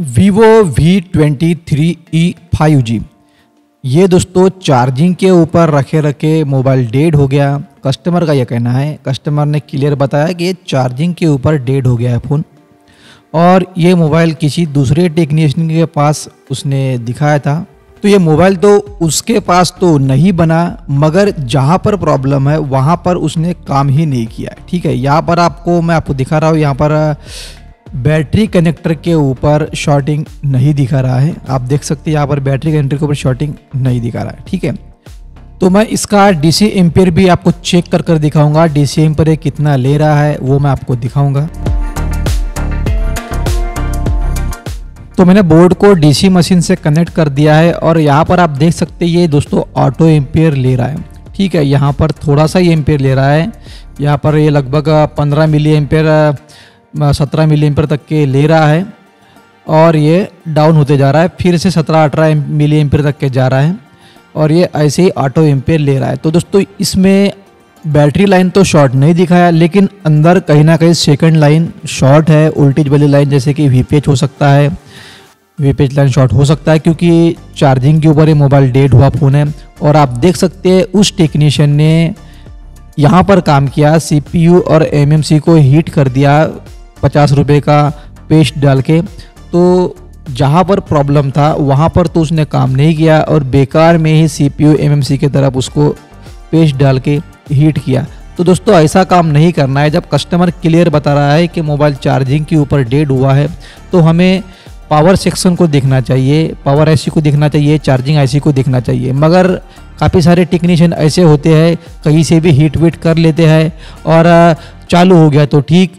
Vivo V23e 5G ये दोस्तों charging के ऊपर रखे रखे मोबाइल डेड हो गया। कस्टमर का यह कहना है, कस्टमर ने क्लियर बताया कि ये चार्जिंग के ऊपर डेड हो गया है फ़ोन, और ये मोबाइल किसी दूसरे टेक्नीशियन के पास उसने दिखाया था। तो ये मोबाइल तो उसके पास तो नहीं बना, मगर जहाँ पर प्रॉब्लम है वहाँ पर उसने काम ही नहीं किया। ठीक है, यहाँ पर मैं आपको दिखा रहा हूँ, यहाँ पर बैटरी कनेक्टर के ऊपर शॉर्टिंग नहीं दिखा रहा है। आप देख सकते हैं यहाँ पर बैटरी कनेक्टर के ऊपर शॉर्टिंग नहीं दिखा रहा है। ठीक है, तो मैं इसका डीसी एम्पेयर भी आपको चेक कर दिखाऊंगा। डीसी एम्पेयर कितना ले रहा है वो मैं आपको दिखाऊंगा। तो मैंने बोर्ड को डीसी मशीन से कनेक्ट कर दिया है और यहाँ पर आप देख सकते हैं ये दोस्तों ऑटो एम्पेयर ले रहा है। ठीक है, यहाँ पर थोड़ा सा ही एम्पेयर ले रहा है। यहाँ पर ये लगभग 15 मिली एम्पेयर 17 मिली एम्पेयर तक के ले रहा है, और ये डाउन होते जा रहा है, फिर से 17-18 मिली एम्पेयर तक के जा रहा है, और ये ऐसे ही ऑटो एम्पेयर ले रहा है। तो दोस्तों इसमें बैटरी लाइन तो शॉर्ट नहीं दिखाया, लेकिन अंदर कहीं ना कहीं सेकंड लाइन शॉर्ट है, वोल्टेज वाली लाइन, जैसे कि वीपीएच हो सकता है, वीपीएच लाइन शॉर्ट हो सकता है, क्योंकि चार्जिंग के ऊपर ये मोबाइल डेड हुआ फ़ोन है। और आप देख सकते हैं उस टेक्नीशियन ने यहाँ पर काम किया, सीपीयू और एमएमसी को हीट कर दिया 50 रुपये का पेस्ट डाल के। तो जहाँ पर प्रॉब्लम था वहाँ पर तो उसने काम नहीं किया, और बेकार में ही सीपीयू एमएमसी की तरफ उसको पेस्ट डाल के हीट किया। तो दोस्तों ऐसा काम नहीं करना है। जब कस्टमर क्लियर बता रहा है कि मोबाइल चार्जिंग के ऊपर डेड हुआ है, तो हमें पावर सेक्शन को देखना चाहिए, पावर आईसी को देखना चाहिए, चार्जिंग आईसी को देखना चाहिए। मगर काफ़ी सारे टेक्नीशियन ऐसे होते हैं, कहीं से भी हीट वीट कर लेते हैं, और चालू हो गया तो ठीक,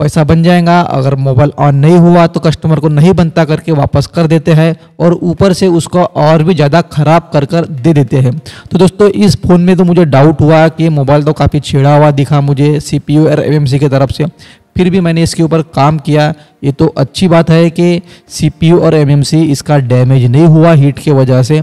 पैसा बन जाएगा, अगर मोबाइल ऑन नहीं हुआ तो कस्टमर को नहीं बनता करके वापस कर देते हैं, और ऊपर से उसको और भी ज़्यादा ख़राब कर दे देते हैं। तो दोस्तों इस फ़ोन में तो मुझे डाउट हुआ कि मोबाइल तो काफ़ी छेड़ा हुआ दिखा मुझे सीपीयू और एमएमसी की तरफ से, फिर भी मैंने इसके ऊपर काम किया। ये तो अच्छी बात है कि सीपीयू और एमएमसी इसका डैमेज नहीं हुआ हीट के वजह से।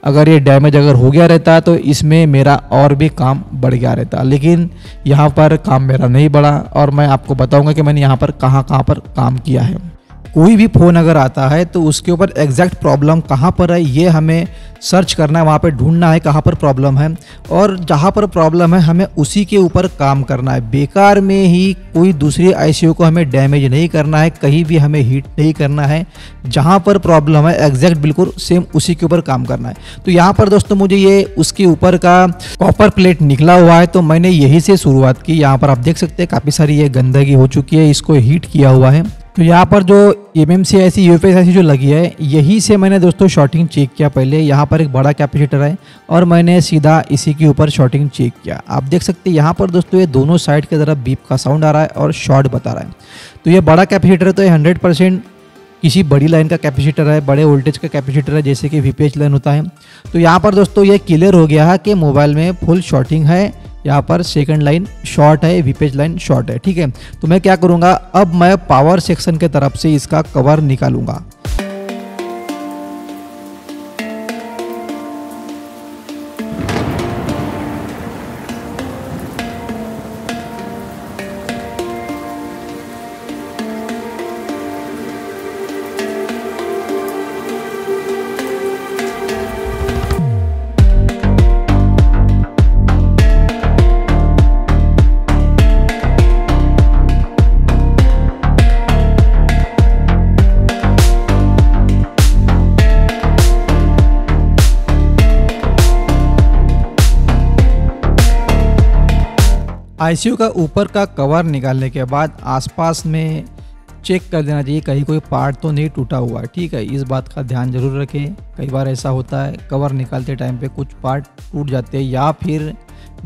अगर ये डैमेज हो गया रहता तो इसमें मेरा और भी काम बढ़ गया रहता, लेकिन यहाँ पर काम मेरा नहीं बढ़ा, और मैं आपको बताऊंगा कि मैंने यहाँ पर कहाँ पर काम किया है। कोई भी फ़ोन अगर आता है तो उसके ऊपर एग्जैक्ट प्रॉब्लम कहाँ पर है ये हमें सर्च करना है, वहाँ पे ढूंढना है कहाँ पर प्रॉब्लम है, और जहाँ पर प्रॉब्लम है हमें उसी के ऊपर काम करना है। बेकार में ही कोई दूसरी आईसीयू को हमें डैमेज नहीं करना है, कहीं भी हमें हीट नहीं करना है। जहाँ पर प्रॉब्लम है एग्जैक्ट बिल्कुल सेम उसी के ऊपर काम करना है। तो यहाँ पर दोस्तों मुझे ये उसके ऊपर का कॉपर प्लेट निकला हुआ है, तो मैंने यही से शुरुआत की। यहाँ पर आप देख सकते हैं काफ़ी सारी ये गंदगी हो चुकी है, इसको हीट किया हुआ है। तो यहाँ पर जो एमएमसी आईसी यूएफएस आईसी जो लगी है, यही से मैंने दोस्तों शॉर्टिंग चेक किया पहले। यहाँ पर एक बड़ा कैपेसिटर है और मैंने सीधा इसी के ऊपर शॉर्टिंग चेक किया। आप देख सकते हैं यहाँ पर दोस्तों ये दोनों साइड की तरफ बीप का साउंड आ रहा है और शॉर्ट बता रहा है। तो ये बड़ा कैपेसिटर है, तो ये 100% किसी बड़ी लाइन का कैपेसिटर है, बड़े वोल्टेज का कैपेसिटर है, जैसे कि वीपीएच लाइन होता है। तो यहाँ पर दोस्तों ये क्लियर हो गया है कि मोबाइल में फुल शॉर्टिंग है, यहाँ पर सेकंड लाइन शॉर्ट है, वीपीएच लाइन शॉर्ट है। ठीक है, तो मैं क्या करूँगा, अब मैं पावर सेक्शन के तरफ से इसका कवर निकालूंगा। आईसीयू का ऊपर का कवर निकालने के बाद आसपास में चेक कर देना चाहिए कहीं कोई पार्ट तो नहीं टूटा हुआ है। ठीक है, इस बात का ध्यान जरूर रखें। कई बार ऐसा होता है कवर निकालते टाइम पे कुछ पार्ट टूट जाते हैं या फिर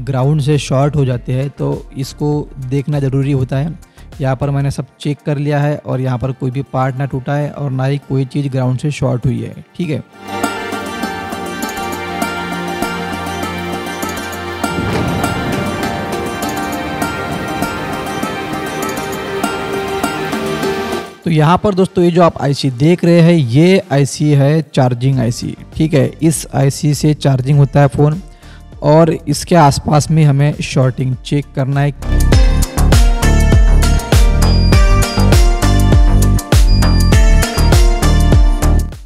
ग्राउंड से शॉर्ट हो जाते हैं, तो इसको देखना ज़रूरी होता है। यहाँ पर मैंने सब चेक कर लिया है और यहाँ पर कोई भी पार्ट ना टूटा है और ना ही कोई चीज़ ग्राउंड से शॉर्ट हुई है। ठीक है, तो यहाँ पर दोस्तों ये जो आप आईसी देख रहे हैं ये आईसी है चार्जिंग आईसी। ठीक है, इस आईसी से चार्जिंग होता है फ़ोन, और इसके आसपास में हमें शॉर्टिंग चेक करना है।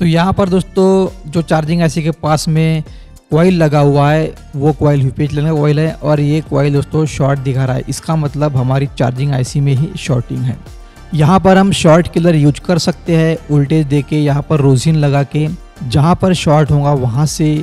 तो यहाँ पर दोस्तों जो चार्जिंग आईसी के पास में कॉइल लगा हुआ है वो कॉइल यूपीएच लेना कॉइल है और ये कॉइल दोस्तों शॉर्ट दिखा रहा है। इसका मतलब हमारी चार्जिंग आईसी में ही शॉर्टिंग है। यहाँ पर हम शॉर्ट किलर यूज कर सकते हैं वोल्टेज देके, यहाँ पर रोजिन लगा के, जहाँ पर शॉर्ट होगा वहाँ से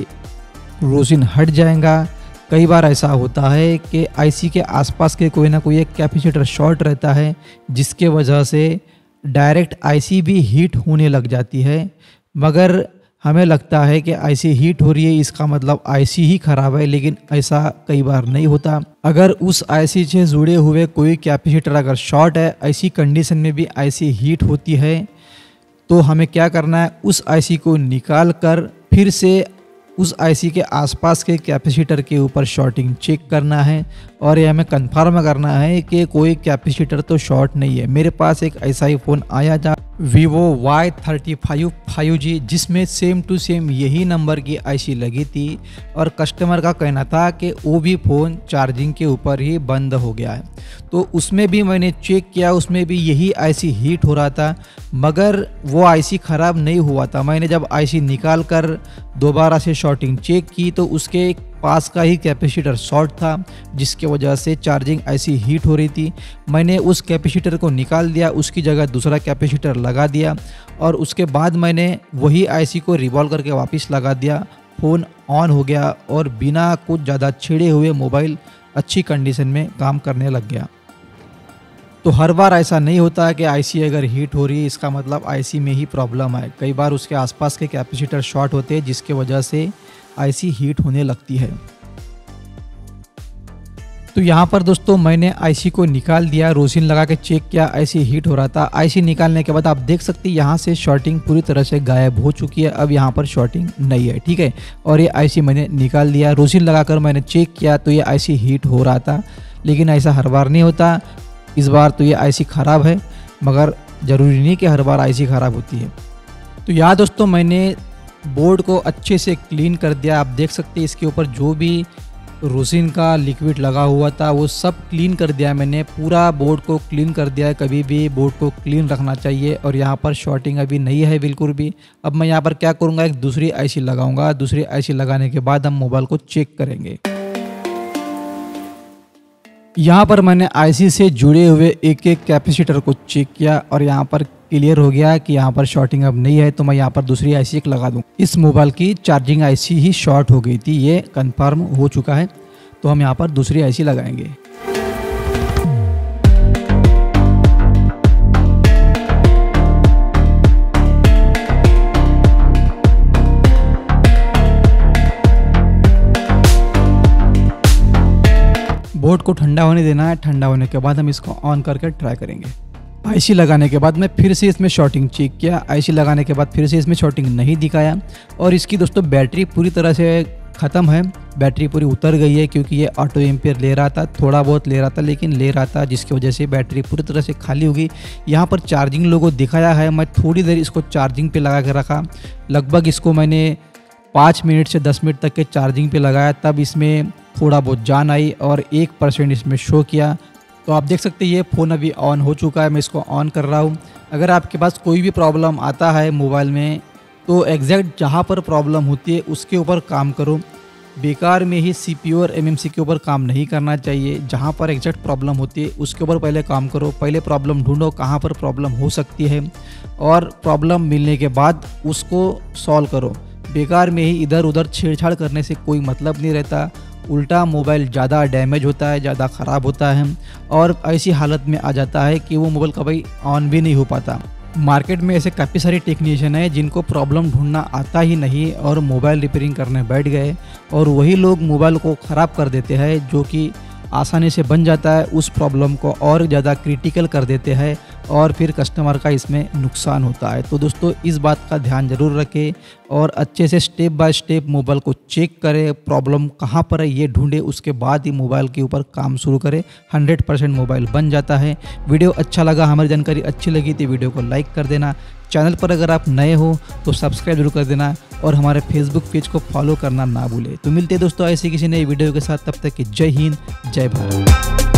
रोजिन हट जाएगा। कई बार ऐसा होता है कि आईसी के आसपास के कोई ना कोई एक कैपेसिटर शॉर्ट रहता है जिसके वजह से डायरेक्ट आईसी भी हीट होने लग जाती है, मगर हमें लगता है कि आईसी हीट हो रही है इसका मतलब आईसी ही ख़राब है, लेकिन ऐसा कई बार नहीं होता। अगर उस आईसी से जुड़े हुए कोई कैपेसिटर अगर शॉर्ट है, ऐसी कंडीशन में भी आईसी हीट होती है, तो हमें क्या करना है, उस आईसी को निकाल कर फिर से उस आईसी के आसपास के कैपेसिटर के ऊपर शॉर्टिंग चेक करना है और ये हमें कंफर्म करना है कि कोई कैपेसिटर तो शॉर्ट नहीं है। मेरे पास एक ऐसा ही फ़ोन आया था Vivo Y35 5G जिसमें सेम टू सेम यही नंबर की आईसी लगी थी और कस्टमर का कहना था कि वो भी फ़ोन चार्जिंग के ऊपर ही बंद हो गया है। तो उसमें भी मैंने चेक किया, उसमें भी यही आईसी हीट हो रहा था, मगर वो आईसी ख़राब नहीं हुआ था। मैंने जब आईसी निकाल कर दोबारा से शॉर्टिंग चेक की तो उसके पास का ही कैपेसिटर शॉर्ट था जिसके वजह से चार्जिंग आईसी हीट हो रही थी। मैंने उस कैपेसिटर को निकाल दिया, उसकी जगह दूसरा कैपेसिटर लगा दिया और उसके बाद मैंने वही आईसी को रिवॉल्व करके वापस लगा दिया। फ़ोन ऑन हो गया और बिना कुछ ज़्यादा छेड़े हुए मोबाइल अच्छी कंडीशन में काम करने लग गया। तो हर बार ऐसा नहीं होता कि आईसी अगर हीट हो रही है इसका मतलब आईसी में ही प्रॉब्लम है। कई बार उसके आसपास के कैपेसिटर शॉर्ट होते हैं जिसके वजह से आईसी हीट होने लगती है। तो यहाँ पर दोस्तों मैंने आईसी को निकाल दिया, रोजिन लगा के चेक किया, आईसी हीट हो रहा था। आईसी निकालने के बाद आप देख सकते हैं यहाँ से शॉर्टिंग पूरी तरह से गायब हो चुकी है। अब यहाँ पर शॉर्टिंग नहीं है, ठीक है। और ये आईसी मैंने निकाल दिया, रोजिन लगाकर मैंने चेक किया तो ये आईसी हीट हो रहा था, लेकिन ऐसा हर बार नहीं होता। इस बार तो ये आईसी ख़राब है, मगर ज़रूरी नहीं कि हर बार आईसी ख़राब होती है। तो यहाँ दोस्तों मैंने बोर्ड को अच्छे से क्लीन कर दिया। आप देख सकते हैं इसके ऊपर जो भी रोजिन का लिक्विड लगा हुआ था वो सब क्लीन कर दिया। मैंने पूरा बोर्ड को क्लीन कर दिया है। कभी भी बोर्ड को क्लीन रखना चाहिए। और यहाँ पर शॉर्टिंग अभी नहीं है बिल्कुल भी। अब मैं यहाँ पर क्या करूँगा, एक दूसरी आईसी लगाऊंगा। दूसरी आईसी लगाने के बाद हम मोबाइल को चेक करेंगे। यहाँ पर मैंने आईसी से जुड़े हुए एक एक कैपेसिटर को चेक किया और यहाँ पर क्लियर हो गया कि यहाँ पर शॉर्टिंग अब नहीं है। तो मैं यहाँ पर दूसरी आईसी एक लगा दूँ। इस मोबाइल की चार्जिंग आईसी ही शॉर्ट हो गई थी, ये कंफर्म हो चुका है। तो हम यहाँ पर दूसरी आईसी लगाएंगे। बोर्ड को ठंडा होने देना है। ठंडा होने के बाद हम इसको ऑन करके ट्राई करेंगे। आईसी लगाने के बाद मैं फिर से इसमें शॉर्टिंग चेक किया। आईसी लगाने के बाद फिर से इसमें शॉर्टिंग नहीं दिखाया और इसकी दोस्तों बैटरी पूरी तरह से ख़त्म है। बैटरी पूरी उतर गई है क्योंकि ये ऑटो एम्पियर ले रहा था, थोड़ा बहुत ले रहा था लेकिन ले रहा था, जिसकी वजह से बैटरी पूरी तरह से खाली होगी। यहाँ पर चार्जिंग लोगो दिखाया है। मैं थोड़ी देर इसको चार्जिंग पे लगा के रखा। लगभग इसको मैंने 5 मिनट से 10 मिनट तक के चार्जिंग पे लगाया, तब इसमें थोड़ा बहुत जान आई और 1% इसमें शो किया। तो आप देख सकते हैं ये फ़ोन अभी ऑन हो चुका है। मैं इसको ऑन कर रहा हूँ। अगर आपके पास कोई भी प्रॉब्लम आता है मोबाइल में तो एग्जैक्ट जहाँ पर प्रॉब्लम होती है उसके ऊपर काम करो। बेकार में ही CPU और MMC के ऊपर काम नहीं करना चाहिए। जहाँ पर एग्जैक्ट प्रॉब्लम होती है उसके ऊपर पहले काम करो। पहले प्रॉब्लम ढूंढो कहाँ पर प्रॉब्लम हो सकती है और प्रॉब्लम मिलने के बाद उसको सॉल्व करो। बेकार में ही इधर उधर छेड़छाड़ करने से कोई मतलब नहीं रहता। उल्टा मोबाइल ज़्यादा डैमेज होता है, ज़्यादा ख़राब होता है और ऐसी हालत में आ जाता है कि वो मोबाइल कभी ऑन भी नहीं हो पाता। मार्केट में ऐसे काफ़ी सारे टेक्नीशियन हैं जिनको प्रॉब्लम ढूंढना आता ही नहीं और मोबाइल रिपेयरिंग करने बैठ गए और वही लोग मोबाइल को ख़राब कर देते हैं, जो कि आसानी से बन जाता है। उस प्रॉब्लम को और ज़्यादा क्रिटिकल कर देते हैं और फिर कस्टमर का इसमें नुकसान होता है। तो दोस्तों इस बात का ध्यान ज़रूर रखें और अच्छे से स्टेप बाय स्टेप मोबाइल को चेक करें, प्रॉब्लम कहाँ पर है ये ढूंढे, उसके बाद ही मोबाइल के ऊपर काम शुरू करें। 100% मोबाइल बन जाता है। वीडियो अच्छा लगा, हमारी जानकारी अच्छी लगी तो वीडियो को लाइक कर देना। चैनल पर अगर आप नए हो तो सब्सक्राइब जरूर कर देना और हमारे फेसबुक पेज को फॉलो करना ना भूलें। तो मिलते हैं दोस्तों ऐसे किसी नई वीडियो के साथ, तब तक कि जय हिंद, जय भारत।